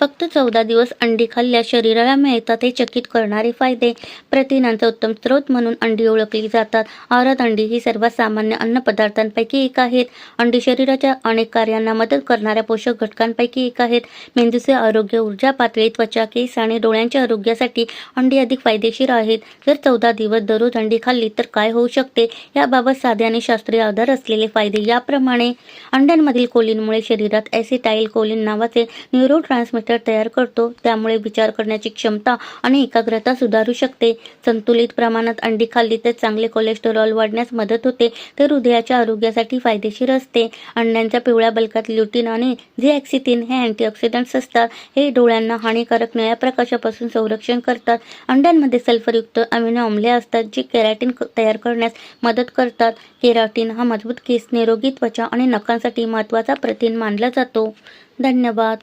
फक्त 14 दिवस अंडी खाल्ल्यास शरीराला मिळतात हे चकित करणारे फायदे. प्रथिनांचा उत्तम स्रोत म्हणून अंडी ओळखली जातात. आहारात अंडी ही सर्वात सामान्य अन्नपदार्थांपैकी एक आहेत. अंडी शरीराच्या अनेक कार्यांना मदत करणाऱ्या पोषक घटकांपैकी एक आहेत. मेंदूचे आरोग्य, ऊर्जा पातळी, त्वचा, केस आणि डोळ्यांच्या आरोग्यासाठी अंडी अधिक फायदेशीर आहेत. जर 14 दिवस दररोज अंडी खाल्ली तर काय होऊ शकते याबाबत साधे आणि शास्त्रीय आधार असलेले फायदे याप्रमाणे. अंड्यांमधील कोलिनमुळे शरीरात ॲसिटाइल कोलिन नावाचे न्यूरोट्रान्समीटर तयार करतो. त्यामुळे विचार करण्याची क्षमता आणि एकाग्रता सुधारू शकते. संतुलित प्रमाणात अंडी खाल्ली तर चांगले कोलेस्टेरॉल वाढण्यास मदत होते. ते हृदयाच्या आरोग्यासाठी फायदेशीर असते. अंड्यांच्या पिवळ्या बल्कात ल्युटिन आणि झिॲक्सिथिन हे अँटीऑक्सिडंट्स असतात. हे डोळ्यांना हानिकारक निळ्या प्रकाशापासून संरक्षण करतात. अंड्यांमध्ये सल्फरयुक्त अमिनो आम्ले असतात जी केराटिन तयार करण्यास मदत करतात. केराटिन हा मजबूत केस, निरोगी त्वचा आणि नखांसाठी महत्त्वाचा प्रथिन मानला जातो. धन्यवाद.